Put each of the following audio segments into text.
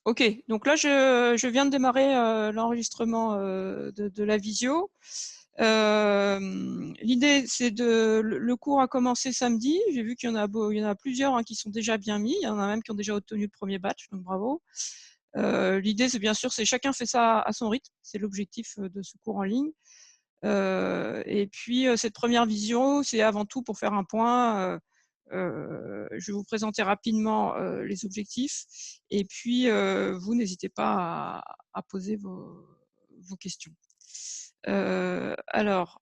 Ok, donc là, je viens de démarrer l'enregistrement de la visio. L'idée, c'est le cours a commencé samedi. J'ai vu qu'il y en a plusieurs hein, qui sont déjà bien mis. Il y en a même qui ont déjà obtenu le premier batch, donc bravo. L'idée, c'est bien sûr, c'est chacun fait ça à son rythme. C'est l'objectif de ce cours en ligne. Et puis, cette première vision, c'est avant tout pour faire un point. Je vais vous présenter rapidement les objectifs. Et puis, vous n'hésitez pas à poser vos questions. Alors,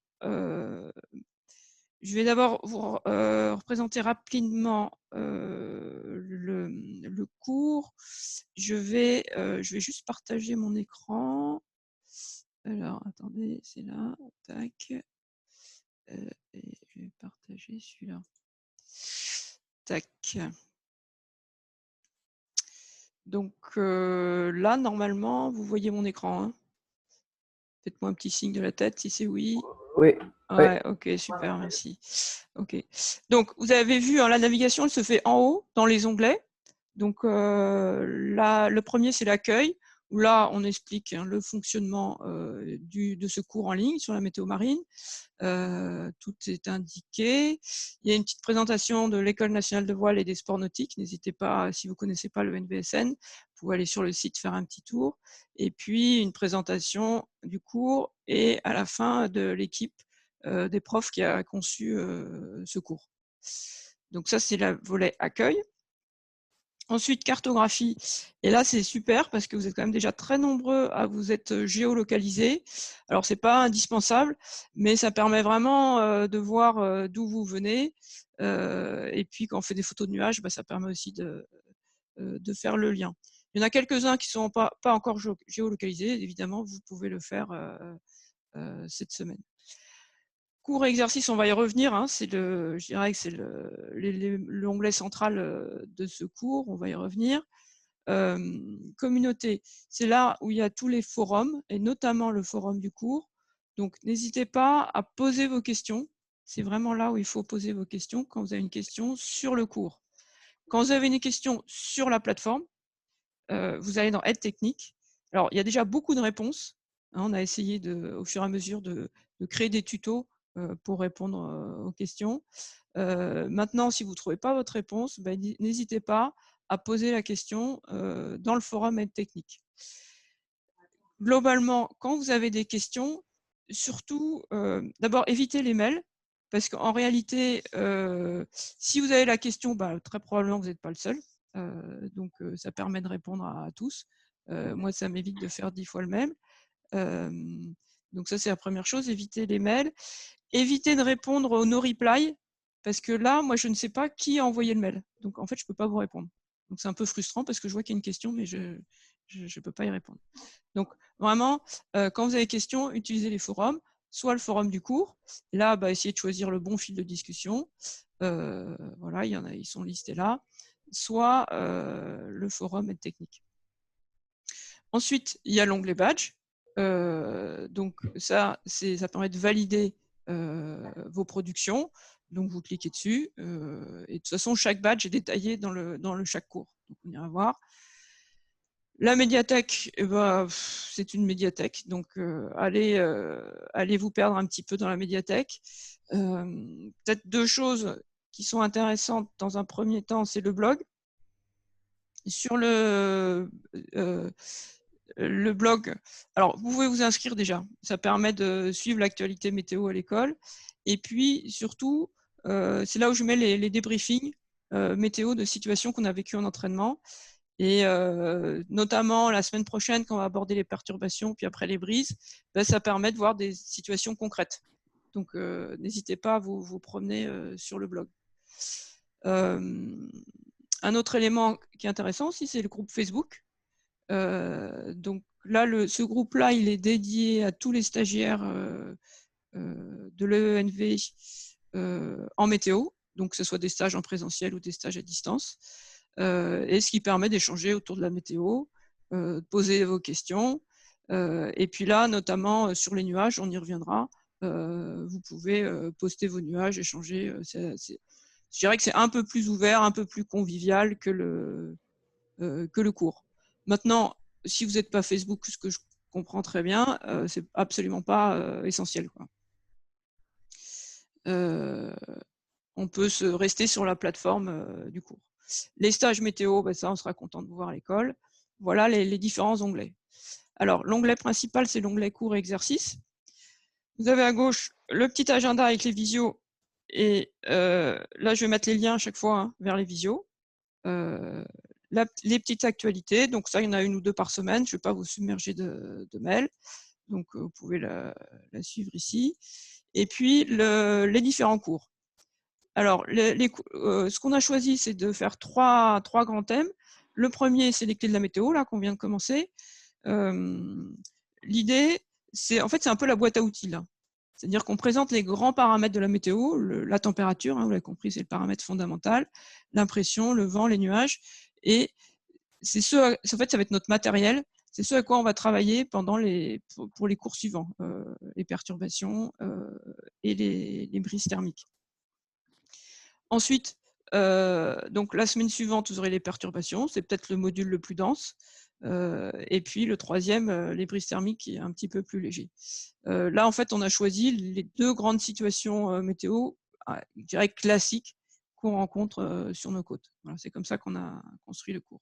je vais d'abord vous représenter rapidement le cours. Je vais juste partager mon écran. Alors, attendez, c'est là. Tac. Et je vais partager celui-là. Tac. Donc là, normalement, vous voyez mon écran. Hein. Faites-moi un petit signe de la tête si c'est oui. Oui. Ouais, ok, super, merci. Ok. Donc, vous avez vu, hein, la navigation, elle se fait en haut, dans les onglets. Donc, là, le premier, c'est l'accueil, où là, on explique hein, le fonctionnement de ce cours en ligne sur la météo marine. Tout est indiqué. Il y a une petite présentation de l'École nationale de voile et des sports nautiques. N'hésitez pas, si vous ne connaissez pas le NVSN, vous pouvez aller sur le site faire un petit tour. Et puis, une présentation du cours et à la fin de l'équipe des profs qui a conçu ce cours. Donc ça, c'est le volet accueil. Ensuite, cartographie. Et là, c'est super parce que vous êtes quand même déjà très nombreux à vous être géolocalisés. Alors, c'est pas indispensable, mais ça permet vraiment de voir d'où vous venez. Et puis, quand on fait des photos de nuages, bah, ça permet aussi de faire le lien. Il y en a quelques-uns qui ne sont pas encore géolocalisés. Évidemment, vous pouvez le faire cette semaine. Cours et exercice, on va y revenir. Hein, je dirais que c'est l'onglet central de ce cours. On va y revenir. Communauté, c'est là où il y a tous les forums, et notamment le forum du cours. Donc, n'hésitez pas à poser vos questions. C'est vraiment là où il faut poser vos questions quand vous avez une question sur le cours. Quand vous avez une question sur la plateforme, vous allez dans Aide technique. Alors, il y a déjà beaucoup de réponses. Hein, on a essayé au fur et à mesure de créer des tutos pour répondre aux questions. Maintenant, si vous ne trouvez pas votre réponse, ben, n'hésitez pas à poser la question dans le forum Aide technique. Globalement, quand vous avez des questions, surtout, d'abord, évitez les mails, parce qu'en réalité, si vous avez la question, bah, très probablement, vous n'êtes pas le seul. Donc, ça permet de répondre à tous. Moi, ça m'évite de faire 10 fois le même. Donc, ça, c'est la première chose, évitez les mails. Évitez de répondre au no-reply, parce que là, moi, je ne sais pas qui a envoyé le mail. Donc, en fait, je ne peux pas vous répondre. Donc, c'est un peu frustrant, parce que je vois qu'il y a une question, mais je ne peux pas y répondre. Donc, vraiment, quand vous avez des questions, utilisez les forums, soit le forum du cours. Là, bah, essayez de choisir le bon fil de discussion. Voilà, ils sont listés là. Soit le forum Aide technique. Ensuite, il y a l'onglet badge. Donc, ça permet de valider vos productions. Donc, vous cliquez dessus. Et de toute façon, chaque badge est détaillé dans le chaque cours. Donc, on ira voir. La médiathèque, eh ben, c'est une médiathèque, donc allez vous perdre un petit peu dans la médiathèque. Peut-être deux choses qui sont intéressantes dans un premier temps, c'est le blog. Sur le blog, alors vous pouvez vous inscrire déjà, ça permet de suivre l'actualité météo à l'école. Et puis surtout, c'est là où je mets les débriefings météo de situations qu'on a vécues en entraînement. Et notamment la semaine prochaine, quand on va aborder les perturbations, puis après les brises, ben, ça permet de voir des situations concrètes. Donc, n'hésitez pas à vous promener sur le blog. Un autre élément qui est intéressant aussi, c'est le groupe Facebook. Donc là, ce groupe-là, il est dédié à tous les stagiaires de l'ENV en météo, donc que ce soit des stages en présentiel ou des stages à distance. Et ce qui permet d'échanger autour de la météo, de poser vos questions. Et puis là, notamment sur les nuages, on y reviendra. Vous pouvez poster vos nuages, échanger. Je dirais que c'est un peu plus ouvert, un peu plus convivial que le cours. Maintenant, si vous n'êtes pas Facebook, ce que je comprends très bien, c'est absolument pas essentiel, quoi. On peut se rester sur la plateforme du cours. Les stages météo, ben ça, on sera content de vous voir à l'école. Voilà les différents onglets. Alors, l'onglet principal, c'est l'onglet cours et exercices. Vous avez à gauche le petit agenda avec les visios. Et là, je vais mettre les liens à chaque fois hein, vers les visios. Les petites actualités. Donc ça, il y en a 1 ou 2 par semaine. Je ne vais pas vous submerger de mails. Donc, vous pouvez la suivre ici. Et puis, les différents cours. Alors, ce qu'on a choisi, c'est de faire trois grands thèmes. Le premier, c'est les clés de la météo, là, qu'on vient de commencer. L'idée, c'est en fait, c'est un peu la boîte à outils, là. C'est-à-dire qu'on présente les grands paramètres de la météo, la température, hein, vous l'avez compris, c'est le paramètre fondamental, l'impression, le vent, les nuages. Et c'est en fait, ça va être notre matériel. C'est ce à quoi on va travailler pour les cours suivants, les perturbations et les brises thermiques. Ensuite, donc la semaine suivante, vous aurez les perturbations. C'est peut-être le module le plus dense. Et puis le troisième, les brises thermiques, qui est un petit peu plus léger. Là, en fait, on a choisi les 2 grandes situations météo, je dirais classiques, qu'on rencontre sur nos côtes. Voilà, c'est comme ça qu'on a construit le cours.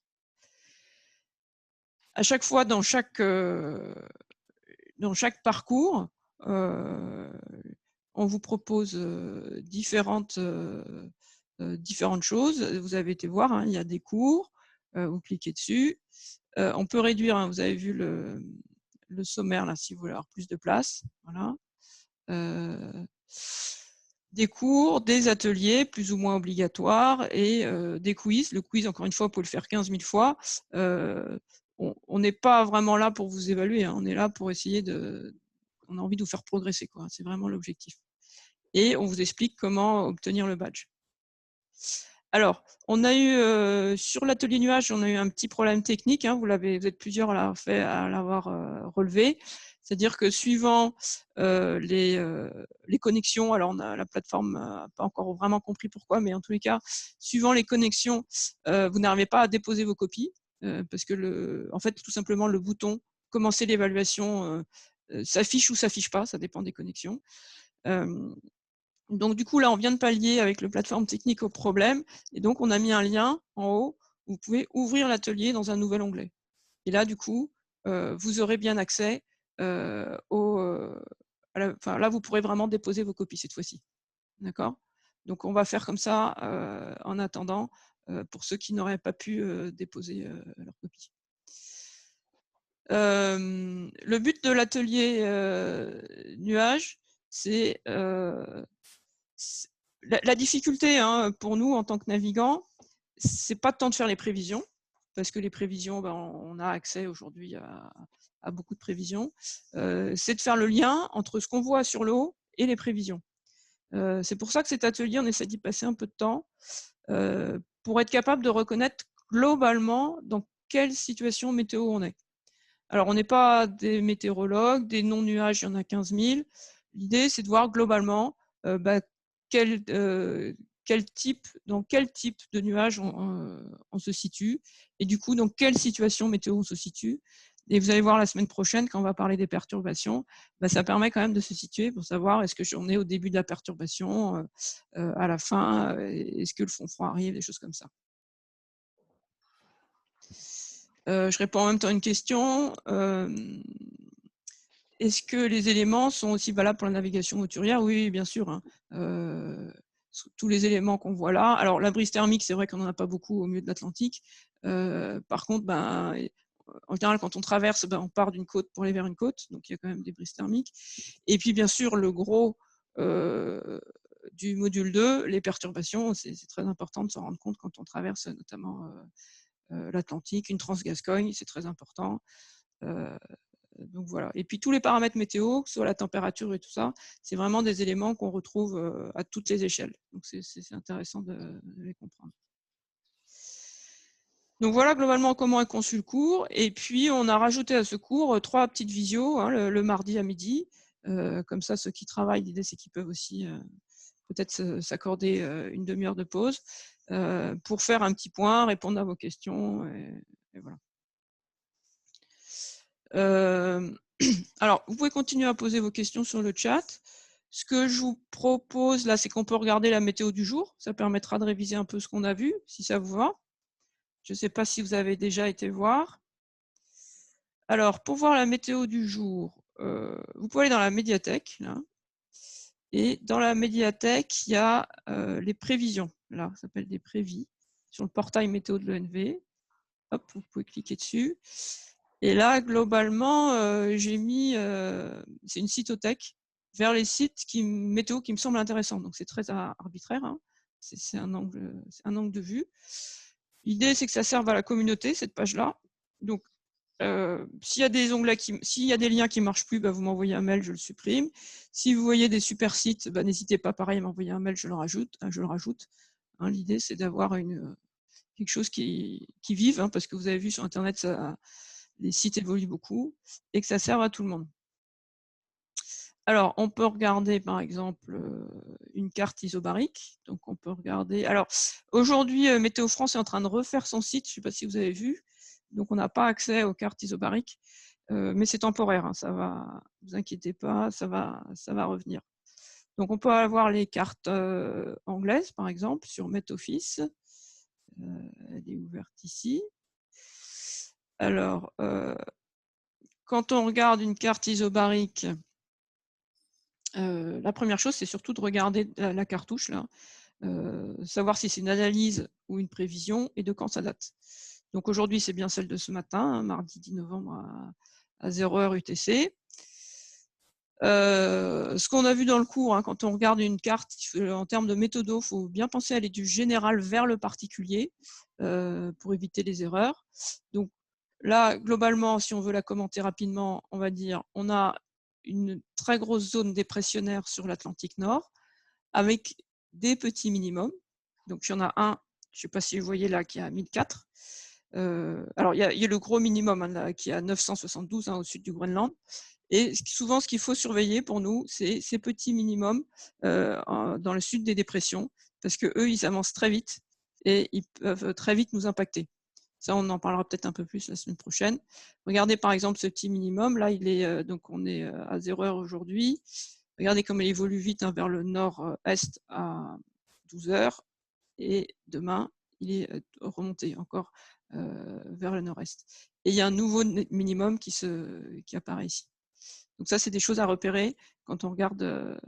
À chaque fois, dans chaque parcours, on vous propose différentes choses. Vous avez été voir, hein, il y a des cours, vous cliquez dessus. On peut réduire, hein, vous avez vu le sommaire là, si vous voulez avoir plus de place. Voilà. Des cours, des ateliers plus ou moins obligatoires et des quiz. Le quiz, encore une fois, vous pouvez le faire 15 000 fois. On n'est pas vraiment là pour vous évaluer, hein. On est là pour essayer on a envie de vous faire progresser, quoi. C'est vraiment l'objectif. Et on vous explique comment obtenir le badge. Alors, on a eu sur l'atelier nuage, on a eu un petit problème technique, hein, vous êtes plusieurs à l'avoir relevé. C'est-à-dire que suivant les connexions, alors la plateforme n'a pas encore vraiment compris pourquoi, mais en tous les cas, suivant les connexions, vous n'arrivez pas à déposer vos copies, parce que en fait, tout simplement, le bouton « Commencer l'évaluation » s'affiche ou s'affiche pas, ça dépend des connexions. Donc, du coup, là, on vient de pallier avec le plateforme technique au problème. Et donc, on a mis un lien en haut où vous pouvez ouvrir l'atelier dans un nouvel onglet. Et là, du coup, vous aurez bien accès là, vous pourrez vraiment déposer vos copies cette fois-ci. D'accord? Donc, on va faire comme ça en attendant pour ceux qui n'auraient pas pu déposer leur copie. Le but de l'atelier nuage, c'est la difficulté hein, pour nous en tant que navigants, c'est pas tant de faire les prévisions, parce que les prévisions, ben, on a accès aujourd'hui à beaucoup de prévisions. C'est de faire le lien entre ce qu'on voit sur l'eau et les prévisions. C'est pour ça que cet atelier, on essaie d'y passer un peu de temps pour être capable de reconnaître globalement dans quelle situation météo on est. Alors, on n'est pas des météorologues, des non-nuages, il y en a 15 000. L'idée, c'est de voir globalement dans quel type de nuage on se situe et du coup, dans quelle situation météo on se situe. Et vous allez voir la semaine prochaine, quand on va parler des perturbations, ça permet quand même de se situer pour savoir est-ce que j'en ai au début de la perturbation, à la fin, est-ce que le fond froid arrive, des choses comme ça. Je réponds en même temps à une question. Est-ce que les éléments sont aussi valables pour la navigation hauturière? Oui, bien sûr. Hein. Tous les éléments qu'on voit là. Alors, la brise thermique, c'est vrai qu'on n'en a pas beaucoup au milieu de l'Atlantique. Par contre, en général, quand on traverse, on part d'une côte pour aller vers une côte. Donc, il y a quand même des brises thermiques. Et puis, bien sûr, le gros du module 2, les perturbations, c'est très important de s'en rendre compte quand on traverse notamment l'Atlantique, une Trans-Gascogne, c'est très important. Donc voilà. Et puis tous les paramètres météo, que ce soit la température et tout ça, c'est vraiment des éléments qu'on retrouve à toutes les échelles. Donc c'est intéressant de les comprendre. Donc voilà globalement comment est conçu le cours. Et puis on a rajouté à ce cours 3 petites visios hein, le mardi à midi. Comme ça, ceux qui travaillent, l'idée c'est qu'ils peuvent aussi peut-être s'accorder une demi-heure de pause pour faire un petit point, répondre à vos questions. Et voilà. Alors, vous pouvez continuer à poser vos questions sur le chat. Ce que je vous propose là, c'est qu'on peut regarder la météo du jour. Ça permettra de réviser un peu ce qu'on a vu, si ça vous va. Je ne sais pas si vous avez déjà été voir. Alors, pour voir la météo du jour, vous pouvez aller dans la médiathèque. Là. Et dans la médiathèque, il y a les prévisions. Là, ça s'appelle des prévis sur le portail météo de l'ENV. Hop, vous pouvez cliquer dessus. Et là, globalement, j'ai mis, c'est une cytothèque vers les sites météo qui me semblent intéressants. Donc, c'est très arbitraire. Hein. C'est un angle de vue. L'idée, c'est que ça serve à la communauté, cette page-là. Donc, s'il y a des onglets s'il y a des liens qui ne marchent plus, bah, vous m'envoyez un mail, je le supprime. Si vous voyez des super sites, bah, n'hésitez pas pareil à m'envoyer un mail, je le rajoute. Hein, l'idée, c'est d'avoir quelque chose qui vive, hein, parce que vous avez vu sur Internet, les sites évoluent beaucoup et que ça serve à tout le monde. Alors, on peut regarder par exemple une carte isobarique. Donc, on peut regarder. Alors, aujourd'hui, Météo France est en train de refaire son site. Je ne sais pas si vous avez vu. Donc, on n'a pas accès aux cartes isobariques, mais c'est temporaire. Hein, ça va. Ne vous inquiétez pas, ça va revenir. Donc, on peut avoir les cartes anglaises, par exemple, sur MetOffice. Elle est ouverte ici. Alors, quand on regarde une carte isobarique, la première chose, c'est surtout de regarder la cartouche, là, savoir si c'est une analyse ou une prévision et de quand ça date. Donc aujourd'hui, c'est bien celle de ce matin, hein, mardi 10 novembre à 0h UTC. Ce qu'on a vu dans le cours, hein, quand on regarde une carte, en termes de méthodo, il faut bien penser à aller du général vers le particulier pour éviter les erreurs. Donc là, globalement, si on veut la commenter rapidement, on va dire on a une très grosse zone dépressionnaire sur l'Atlantique Nord avec des petits minimums. Donc il y en a un, je ne sais pas si vous voyez là, qui est à 1004. Alors il y a le gros minimum hein, là, qui est à 972 hein, au sud du Groenland. Et souvent, ce qu'il faut surveiller pour nous, c'est ces petits minimums dans le sud des dépressions, parce qu'eux, ils avancent très vite et ils peuvent très vite nous impacter. Ça, on en parlera peut-être un peu plus la semaine prochaine. Regardez par exemple ce petit minimum. Là, il est, donc on est à 0h aujourd'hui. Regardez comme il évolue vite hein, vers le nord-est à 12h. Et demain, il est remonté encore vers le nord-est. Et il y a un nouveau minimum qui apparaît ici. Donc ça, c'est des choses à repérer quand on regarde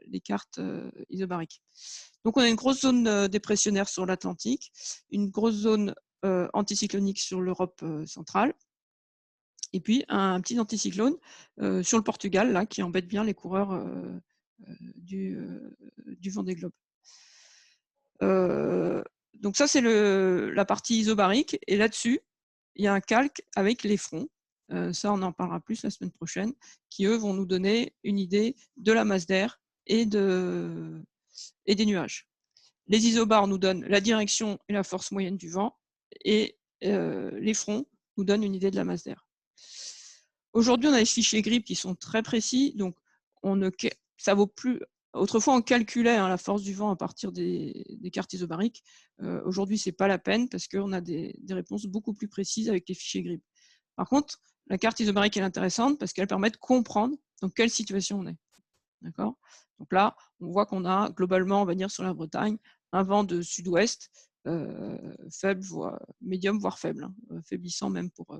les cartes isobariques. Donc on a une grosse zone dépressionnaire sur l'Atlantique, une grosse zone anticyclonique sur l'Europe centrale, et puis un petit anticyclone sur le Portugal, là, qui embête bien les coureurs du Vendée Globe. Donc ça, c'est la partie isobarique, et là-dessus, il y a un calque avec les fronts. Ça, on en parlera plus la semaine prochaine, qui, eux, vont nous donner une idée de la masse d'air et des nuages. Les isobars nous donnent la direction et la force moyenne du vent, et les fronts nous donnent une idée de la masse d'air. Aujourd'hui, on a des fichiers GRIP qui sont très précis, donc ça vaut plus. Autrefois, on calculait hein, la force du vent à partir des cartes isobariques. Aujourd'hui, ce n'est pas la peine parce qu'on a des réponses beaucoup plus précises avec les fichiers GRIP. Par contre, la carte isobarique est intéressante parce qu'elle permet de comprendre dans quelle situation on est. D'accord ? Donc là, on voit qu'on a globalement, on va dire sur la Bretagne, un vent de sud-ouest faible, médium, voire faible, hein, faiblissant même pour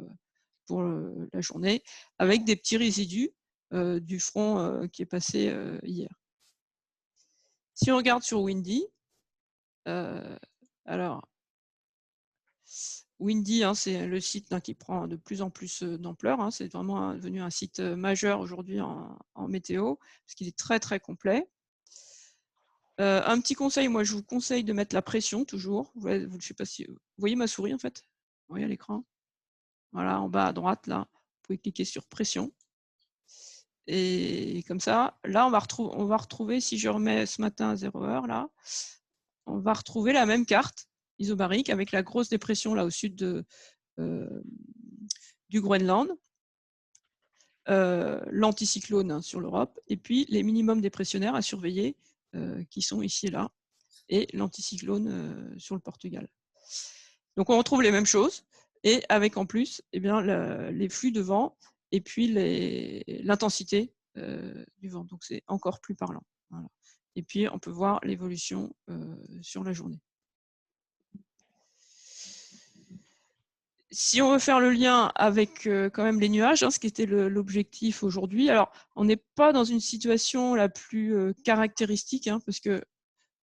la journée, avec des petits résidus du front qui est passé hier. Si on regarde sur Windy, alors Windy, hein, c'est le site hein, qui prend de plus en plus d'ampleur. Hein, c'est vraiment devenu un site majeur aujourd'hui en météo, parce qu'il est très très complet. Un petit conseil, moi je vous conseille de mettre la pression toujours. Je sais pas si vous voyez ma souris en fait. Vous voyez à l'écran. Voilà, en bas à droite là, vous pouvez cliquer sur pression. Et comme ça, là, on va retrouver, si je remets ce matin à 0h, là, on va retrouver la même carte isobarique avec la grosse dépression là au sud du Groenland, l'anticyclone hein, sur l'Europe, et puis les minimums dépressionnaires à surveiller qui sont ici et là, et l'anticyclone sur le Portugal. Donc on retrouve les mêmes choses, et avec en plus eh bien, les flux de vent et puis l'intensité du vent. Donc, c'est encore plus parlant. Voilà. Et puis, on peut voir l'évolution sur la journée. Si on veut faire le lien avec quand même les nuages, ce qui était l'objectif aujourd'hui, alors on n'est pas dans une situation la plus caractéristique, parce que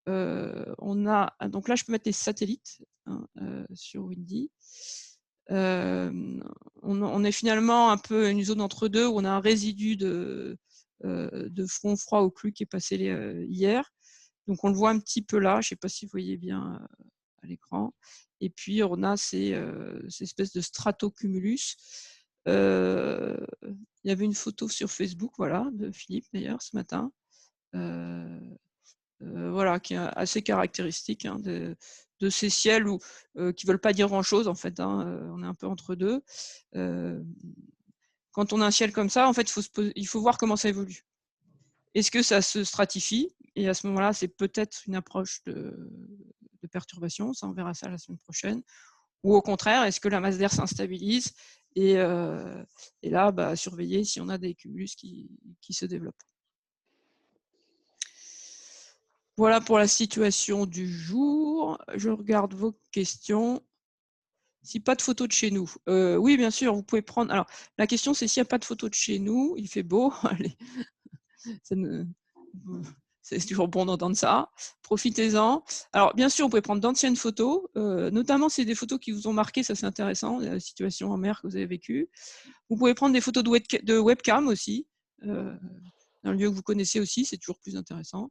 on a, donc là je peux mettre les satellites sur Windy. On est finalement un peu une zone entre deux où on a un résidu de front froid au plus qui est passé hier. Donc on le voit un petit peu là, je ne sais pas si vous voyez bien à l'écran. Et puis on a ces espèces de stratocumulus. Il y avait une photo sur Facebook, voilà, de Philippe d'ailleurs ce matin, voilà, qui est assez caractéristique de ces ciels qui ne veulent pas dire grand-chose en fait. On est un peu entre deux. Quand on a un ciel comme ça, en fait, il faut voir comment ça évolue. Est-ce que ça se stratifie? Et à ce moment-là, c'est peut-être une approche de perturbation. Ça, on verra ça la semaine prochaine. Ou au contraire, est-ce que la masse d'air s'instabilise et là, surveiller si on a des cumulus qui se développent. Voilà pour la situation du jour. Je regarde vos questions. Si pas de photos de chez nous. Oui, bien sûr, vous pouvez prendre. Alors, la question, c'est s'il n'y a pas de photos de chez nous, il fait beau. Allez. C'est toujours bon d'entendre ça. Profitez-en. Alors, bien sûr, vous pouvez prendre d'anciennes photos, notamment si c'est des photos qui vous ont marqué, ça c'est intéressant, la situation en mer que vous avez vécue. Vous pouvez prendre des photos de webcam aussi, dans le lieu que vous connaissez aussi, c'est toujours plus intéressant.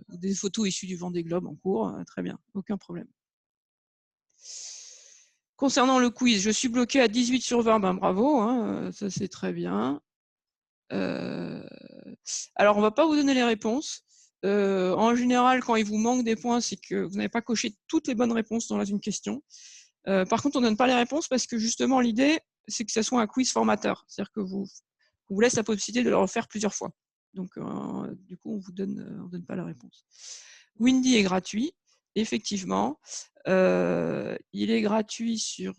Des photos issues du Vendée Globe en cours, très bien, aucun problème. Concernant le quiz, je suis bloqué à 18 sur 20, ben bravo, ça c'est très bien. Alors, on ne va pas vous donner les réponses. En général, quand il vous manque des points, c'est que vous n'avez pas coché toutes les bonnes réponses dans une question. Par contre, on ne donne pas les réponses parce que justement, l'idée, c'est que ce soit un quiz formateur. C'est-à-dire que vous laisse la possibilité de le refaire plusieurs fois. Donc, du coup, on ne vous donne pas la réponse. Windy est gratuit, effectivement. Il est gratuit sur...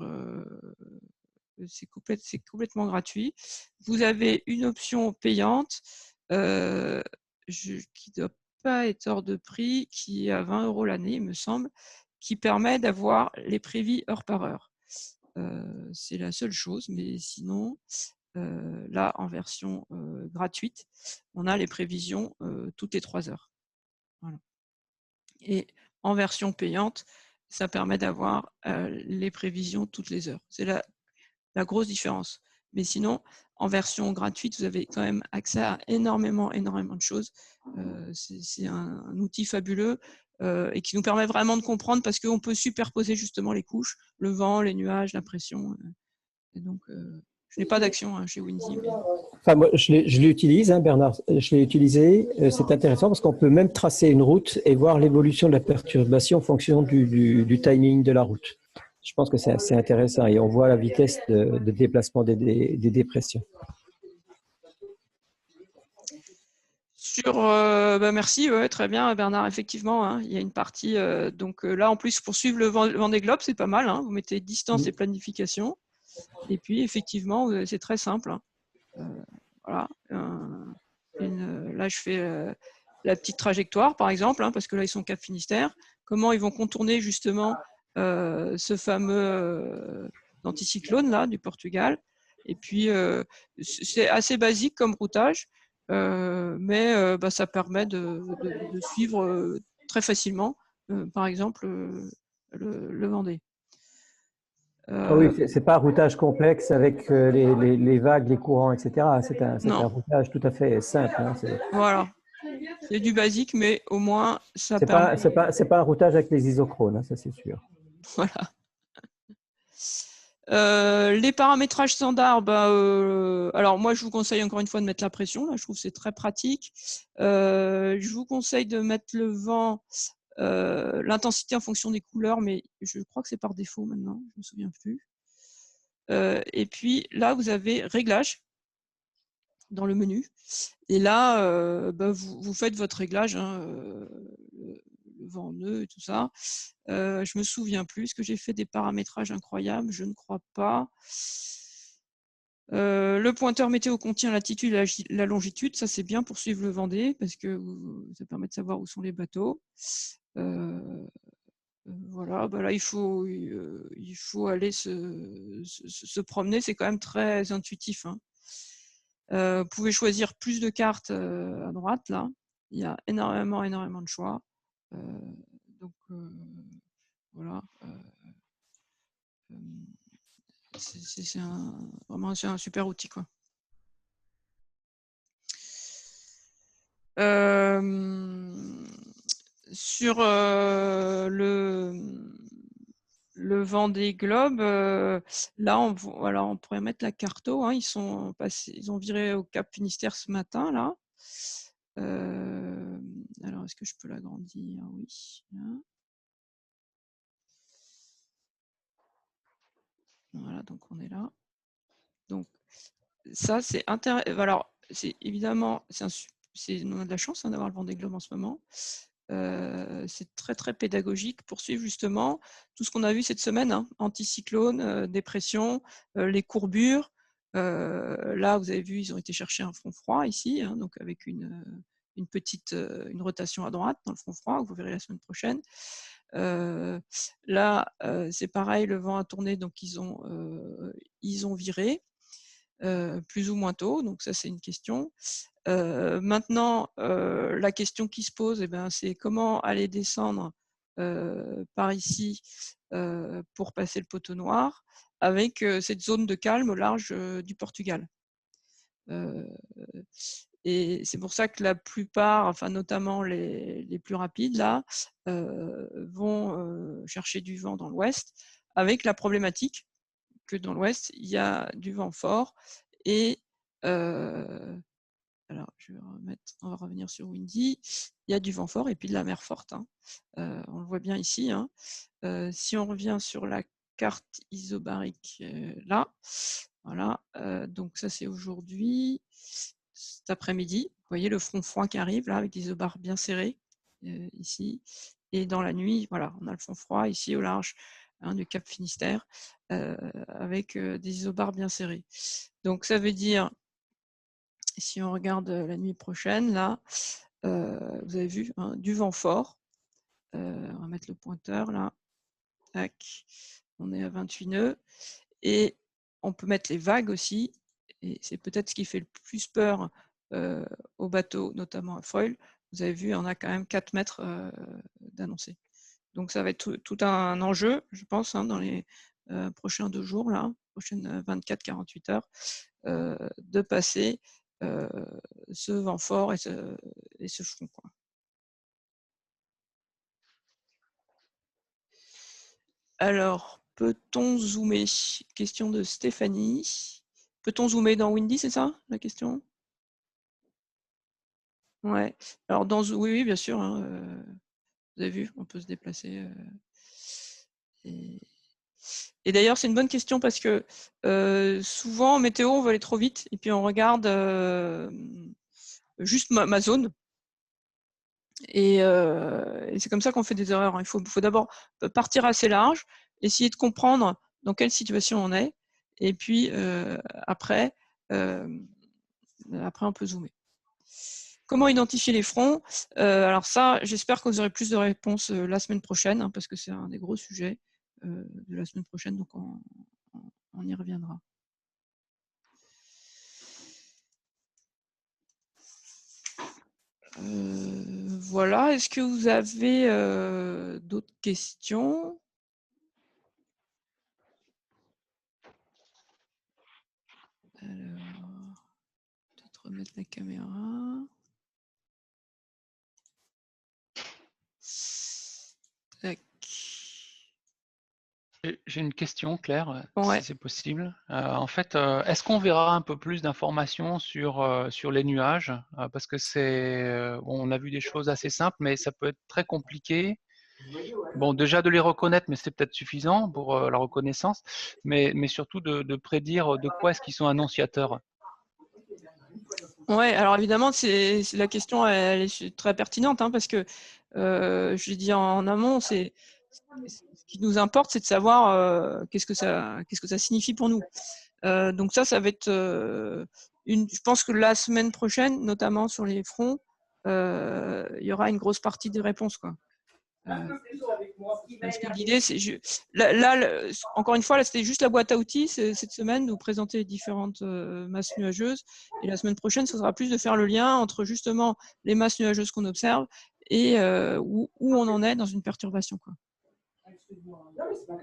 c'est complètement gratuit. Vous avez une option payante qui ne doit pas être hors de prix, qui est à 20 € l'année, il me semble, qui permet d'avoir les prévis heure par heure. C'est la seule chose, mais sinon, là, en version gratuite, on a les prévisions toutes les 3 heures. Voilà. Et en version payante, ça permet d'avoir les prévisions toutes les heures. C'est la grosse différence. Mais sinon, en version gratuite, vous avez quand même accès à énormément de choses. C'est un outil fabuleux et qui nous permet vraiment de comprendre parce qu'on peut superposer justement les couches, le vent, les nuages, la pression. Et donc, je n'ai pas d'action chez Windy. Mais... Enfin, moi, je l'utilise, Bernard. Je l'ai utilisé. C'est intéressant parce qu'on peut même tracer une route et voir l'évolution de la perturbation en fonction du timing de la route. Je pense que c'est assez intéressant et on voit la vitesse de déplacement des dépressions. Merci, très bien Bernard, effectivement, il y a une partie, donc là en plus pour suivre le Vendée Globe, c'est pas mal, vous mettez distance et planification, et puis effectivement c'est très simple, voilà, là je fais la petite trajectoire par exemple, parce que là ils sont Cap Finistère, comment ils vont contourner justement ce fameux anticyclone là du Portugal, et puis c'est assez basique comme routage, mais ça permet de suivre très facilement, par exemple, le Vendée. Oui, c'est pas un routage complexe avec les vagues, les courants, etc. C'est un routage tout à fait simple. Voilà, c'est du basique, mais au moins ça permet. C'est pas un routage avec les isochrones, ça c'est sûr. Voilà. Les paramétrages standards, alors moi je vous conseille encore une fois de mettre la pression, là je trouve que c'est très pratique. Je vous conseille de mettre le vent, l'intensité en fonction des couleurs, mais je crois que c'est par défaut maintenant, je ne me souviens plus. Et puis là vous avez réglage dans le menu, et là vous faites votre réglage, le vent nœud et tout ça. Je me souviens plus, est-ce que j'ai fait des paramétrages incroyables? Je ne crois pas. Le pointeur météo contient la latitude et la longitude. Ça, c'est bien pour suivre le Vendée parce que ça permet de savoir où sont les bateaux. Voilà, bah là, il faut aller se promener. C'est quand même très intuitif, hein. Vous pouvez choisir plus de cartes à droite, là. Il y a énormément de choix. Donc, voilà. C'est vraiment un super outil, quoi. Sur le Vendée Globe, là, on pourrait mettre la carto, hein, ils ont viré au Cap Finistère ce matin, là. Alors, est-ce que je peux l'agrandir? Oui. Là. Voilà, donc on est là. Donc, ça, c'est intéressant. Alors, c'est évidemment, on a de la chance, hein, d'avoir le Vendée Globe en ce moment. C'est très, très pédagogique pour suivre justement tout ce qu'on a vu cette semaine, hein, anticyclone, dépression, les courbures. Là, vous avez vu, ils ont été chercher un front froid ici, hein, donc avec une rotation à droite dans le front froid, vous verrez la semaine prochaine. Là, c'est pareil, le vent a tourné, donc ils ont viré. Plus ou moins tôt, donc ça c'est une question. Maintenant, la question qui se pose, c'est comment aller descendre par ici pour passer le poteau noir avec cette zone de calme au large du Portugal. Et c'est pour ça que la plupart, enfin notamment les plus rapides là, vont chercher du vent dans l'ouest, avec la problématique que dans l'ouest, il y a du vent fort et alors on va revenir sur Windy, il y a du vent fort et puis de la mer forte, hein. On le voit bien ici, hein. Si on revient sur la carte isobarique là, voilà, donc ça c'est aujourd'hui, cet après-midi, vous voyez le front froid qui arrive là avec des isobars bien serrés ici, et dans la nuit, voilà, on a le front froid ici au large, hein, du Cap Finistère, avec des isobars bien serrés. Donc ça veut dire, si on regarde la nuit prochaine, là, vous avez vu, hein, du vent fort. On va mettre le pointeur là. Tac. On est à 28 nœuds. Et on peut mettre les vagues aussi. Et c'est peut-être ce qui fait le plus peur aux bateaux, notamment à foil. Vous avez vu, on a quand même 4 mètres d'annoncé. Donc ça va être tout un enjeu, je pense, hein, dans les prochains 2 jours, là, prochaines 24-48 heures, de passer ce vent fort et ce front, quoi. Alors, peut-on zoomer? Question de Stéphanie. Peut-on zoomer dans Windy, c'est ça la question? Ouais. Alors, oui, oui, bien sûr, hein, vous avez vu, on peut se déplacer. Et d'ailleurs, c'est une bonne question parce que souvent, en météo, on veut aller trop vite et puis on regarde juste ma zone. Et c'est comme ça qu'on fait des erreurs, hein. Il faut d'abord partir assez large, essayer de comprendre dans quelle situation on est, et puis après, on peut zoomer. Comment identifier les fronts? Alors ça, j'espère que vous aurez plus de réponses la semaine prochaine, hein, parce que c'est un des gros sujets de la semaine prochaine, donc on y reviendra. Voilà, est-ce que vous avez d'autres questions? Alors, peut-être remettre la caméra. Tac. J'ai une question, Claire, Ouais. si c'est possible. En fait, est-ce qu'on verra un peu plus d'informations sur les nuages? Parce que on a vu des choses assez simples, mais ça peut être très compliqué. Bon, déjà de les reconnaître, mais c'est peut-être suffisant pour la reconnaissance, mais surtout de prédire de quoi est-ce qu'ils sont annonciateurs. Ouais, alors évidemment, la question, elle est très pertinente, hein, parce que je l'ai dit en amont, ce qui nous importe, c'est de savoir qu'est-ce que ça signifie pour nous. Donc ça va être je pense que la semaine prochaine, notamment sur les fronts, il y aura une grosse partie des réponses, quoi. Parce que l'idée, c'est encore une fois, là, c'était juste la boîte à outils cette semaine, de vous présenter les différentes masses nuageuses. Et la semaine prochaine, ce sera plus de faire le lien entre justement les masses nuageuses qu'on observe et où on en est dans une perturbation, quoi.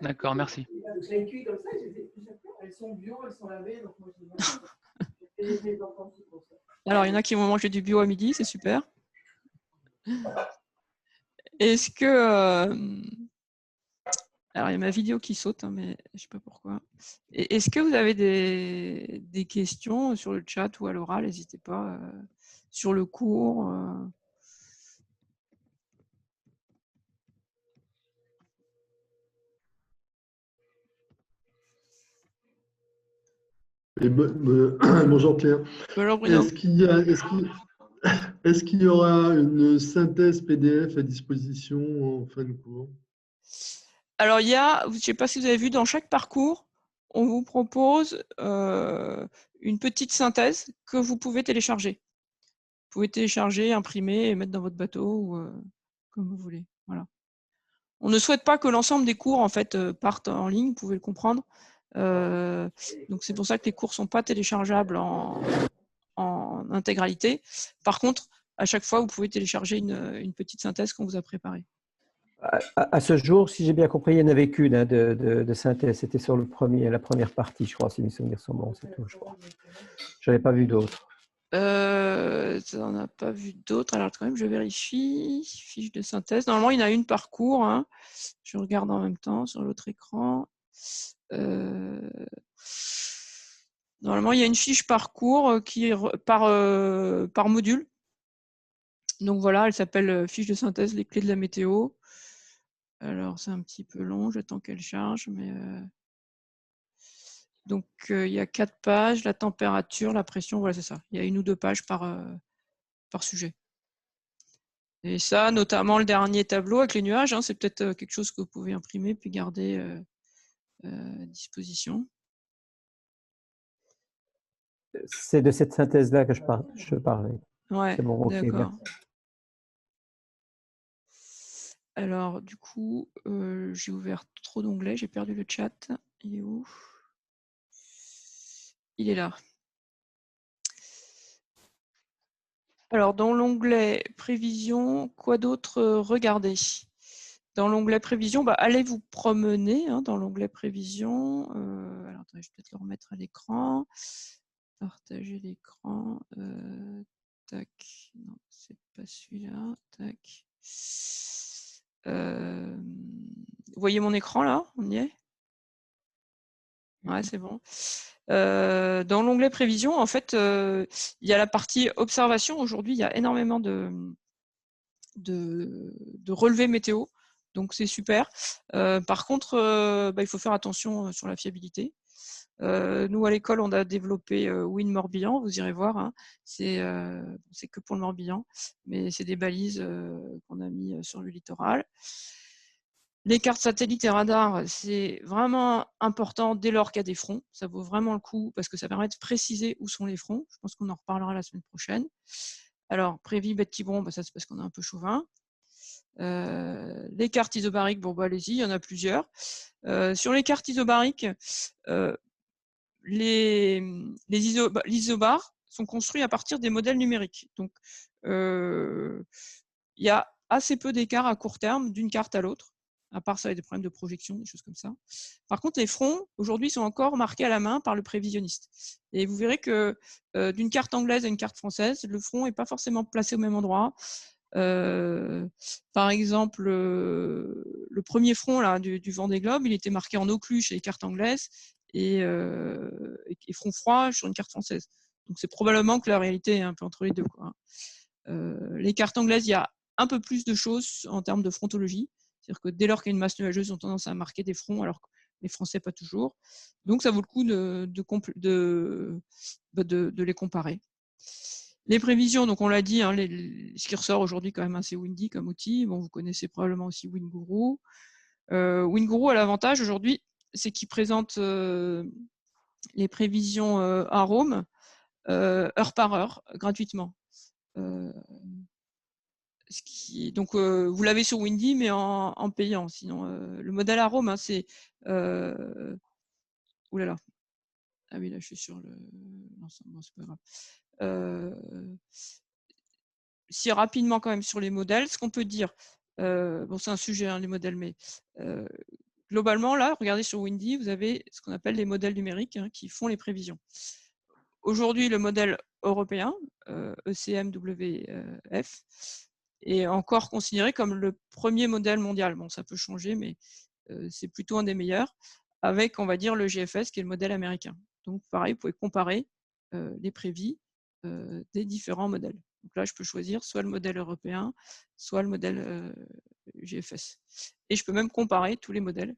D'accord, merci. Alors, il y en a qui vont manger du bio à midi, c'est super. Est-ce que... alors, il y a ma vidéo qui saute, hein, mais je ne sais pas pourquoi. Est-ce que vous avez des questions sur le chat ou à l'oral? N'hésitez pas. Sur le cours. Bonjour Claire. Bonjour Bruno. Est-ce qu'il y aura une synthèse PDF à disposition en fin de cours? Alors, je ne sais pas si vous avez vu, dans chaque parcours, on vous propose une petite synthèse que vous pouvez télécharger. Vous pouvez télécharger, imprimer et mettre dans votre bateau ou comme vous voulez. Voilà. On ne souhaite pas que l'ensemble des cours en fait partent en ligne, vous pouvez le comprendre. Donc c'est pour ça que les cours ne sont pas téléchargeables en intégralité. Par contre, à chaque fois, vous pouvez télécharger une petite synthèse qu'on vous a préparée. À ce jour, si j'ai bien compris, il n'y en avait qu'une de synthèse. C'était sur la première partie, je crois, si mes souvenirs sont bons, c'est tout, je crois. Je n'avais pas vu d'autres. On n'a pas vu d'autres. Alors quand même, je vérifie. Fiche de synthèse. Normalement, il y en a une par cours. Hein. Je regarde en même temps sur l'autre écran. Normalement, il y a une fiche par cours qui est par module. Donc voilà, elle s'appelle fiche de synthèse, les clés de la météo. Alors c'est un petit peu long, j'attends qu'elle charge, mais donc il y a 4 pages, la température, la pression, voilà c'est ça. Il y a 1 ou 2 pages par sujet. Et ça, notamment le dernier tableau avec les nuages, hein, c'est peut-être quelque chose que vous pouvez imprimer puis garder à disposition. C'est de cette synthèse-là que je parlais. Ouais, bon, okay, d'accord. Alors, du coup, j'ai ouvert trop d'onglets, j'ai perdu le chat. Il est où? Il est là. Alors, dans l'onglet prévision, quoi d'autre regarder? Dans l'onglet prévision, allez vous promener hein, dans l'onglet prévision. Alors, attendez, je vais peut-être le remettre à l'écran. Partager l'écran. Tac. Non, c'est pas celui-là. Tac. Vous voyez mon écran là? On y est? Ouais, c'est bon. Dans l'onglet prévision, en fait, il y a la partie observation. Aujourd'hui, il y a énormément de relevés météo. Donc, c'est super. Par contre, il faut faire attention sur la fiabilité. Nous, à l'école, on a développé Wind Morbihan. Vous irez voir. Hein. C'est que pour le Morbihan. Mais c'est des balises qu'on a mis sur le littoral. Les cartes satellites et radars, c'est vraiment important dès lors qu'il y a des fronts. Ça vaut vraiment le coup parce que ça permet de préciser où sont les fronts. Je pense qu'on en reparlera la semaine prochaine. Alors, Prévis, Bête-Quiberon, ça c'est parce qu'on est un peu chauvin. Les cartes isobariques, allez-y, il y en a plusieurs. Sur les cartes isobariques, les isobars sont construits à partir des modèles numériques. Donc, il y a assez peu d'écart à court terme d'une carte à l'autre. À part ça, il y a des problèmes de projection, des choses comme ça. Par contre, les fronts, aujourd'hui, sont encore marqués à la main par le prévisionniste. Et vous verrez que d'une carte anglaise à une carte française, le front n'est pas forcément placé au même endroit. Par exemple, le premier front là, du Vendée Globe, il était marqué en oclu chez les cartes anglaises et front froid sur une carte française. Donc, c'est probablement que la réalité est un peu entre les deux, quoi. Les cartes anglaises, il y a un peu plus de choses en termes de frontologie. C'est-à-dire que dès lors qu'il y a une masse nuageuse, ils ont tendance à marquer des fronts, alors que les Français, pas toujours. Donc, ça vaut le coup de les comparer. Les prévisions, donc on l'a dit, hein, ce qui ressort aujourd'hui quand même assez Windy comme outil. Bon, vous connaissez probablement aussi WinGuru. WinGuru a l'avantage aujourd'hui, c'est qu'il présente les prévisions arômes heure par heure, gratuitement. Donc, vous l'avez sur Windy, mais en payant. Sinon, le modèle arôme, hein, c'est... Ouh là là. Ah oui, là, je suis sur le... Non, bon, c'est pas grave. Si rapidement, quand même, sur les modèles, ce qu'on peut dire... bon, c'est un sujet, hein, les modèles, mais... globalement, là, regardez sur Windy, vous avez ce qu'on appelle les modèles numériques hein, qui font les prévisions. Aujourd'hui, le modèle européen, ECMWF, est encore considéré comme le premier modèle mondial. Bon, ça peut changer, mais c'est plutôt un des meilleurs, avec, on va dire, le GFS, qui est le modèle américain. Donc, pareil, vous pouvez comparer les prévis des différents modèles. Donc là, je peux choisir soit le modèle européen, soit le modèle GFS. Et je peux même comparer tous les modèles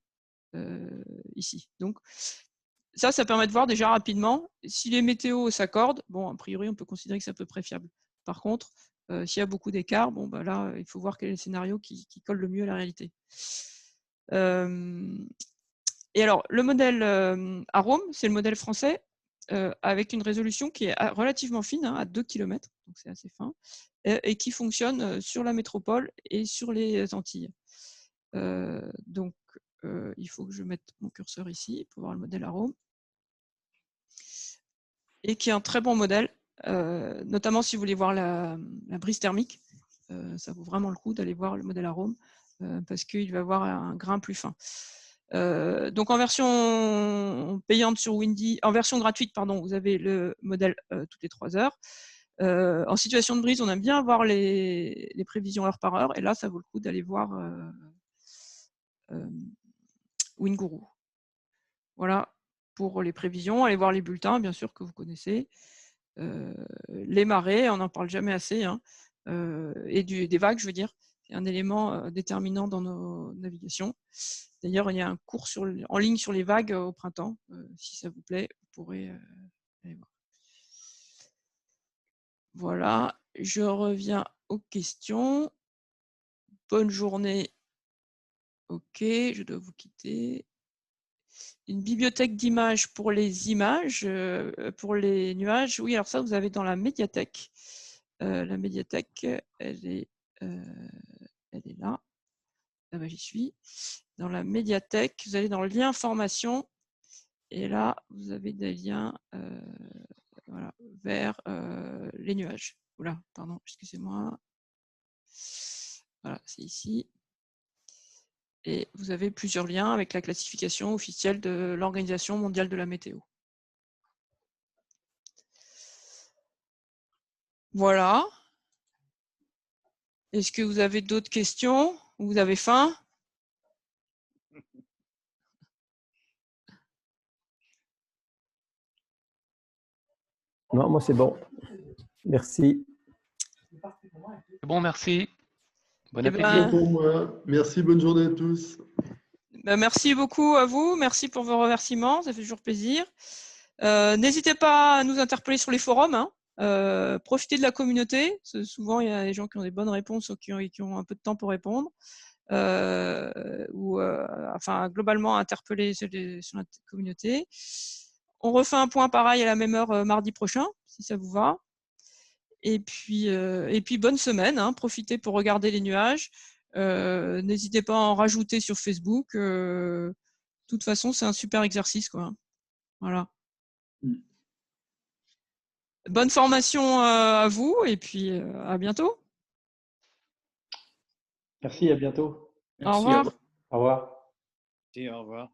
ici. Donc, ça permet de voir déjà rapidement si les météos s'accordent. Bon, a priori, on peut considérer que c'est à peu près fiable. Par contre, s'il y a beaucoup d'écart, bon, bah là, il faut voir quel est le scénario qui colle le mieux à la réalité. Et alors, le modèle Arôme, c'est le modèle français avec une résolution qui est relativement fine, hein, à 2 km, donc c'est assez fin, et qui fonctionne sur la métropole et sur les Antilles. Donc, il faut que je mette mon curseur ici pour voir le modèle Arôme. Et qui est un très bon modèle, notamment si vous voulez voir la brise thermique. Ça vaut vraiment le coup d'aller voir le modèle Arôme parce qu'il va avoir un grain plus fin. Donc en version payante sur Windy, en version gratuite, pardon, vous avez le modèle toutes les 3 heures. En situation de brise, on aime bien avoir les prévisions heure par heure, et là, ça vaut le coup d'aller voir Winguru. Voilà pour les prévisions. Allez voir les bulletins, bien sûr, que vous connaissez. Les marées, on n'en parle jamais assez, hein, et des vagues, je veux dire. C'est un élément déterminant dans nos navigations. D'ailleurs, il y a un cours en ligne sur les vagues au printemps. Si ça vous plaît, vous pourrez aller voir. Voilà, je reviens aux questions. Bonne journée. Ok, je dois vous quitter. Une bibliothèque d'images pour les images, pour les nuages. Oui, alors ça, vous avez dans la médiathèque. La médiathèque, elle est là. Ah ben, j'y suis. Dans la médiathèque, vous allez dans le lien formation. Et là, vous avez des liens voilà, vers les nuages. Oula, pardon, excusez-moi. Voilà, c'est ici. Et vous avez plusieurs liens avec la classification officielle de l'Organisation mondiale de la météo. Voilà. Est-ce que vous avez d'autres questions? Vous avez faim? Non, moi c'est bon. Merci. Bon, merci. Bon Eh appétit. ben, Pour moi. Merci, bonne journée à tous. merci beaucoup à vous. Merci pour vos remerciements. Ça fait toujours plaisir. N'hésitez pas à nous interpeller sur les forums. Hein. Profitez de la communauté. Souvent, il y a des gens qui ont des bonnes réponses ou qui ont un peu de temps pour répondre. Enfin, globalement, interpeller sur la communauté. On refait un point pareil à la même heure mardi prochain, si ça vous va. Et puis bonne semaine. Hein. Profitez pour regarder les nuages. N'hésitez pas à en rajouter sur Facebook. De toute façon, c'est un super exercice, quoi. Voilà. Bonne formation à vous et puis à bientôt. Merci, à bientôt. Au revoir. Au revoir. Et au revoir.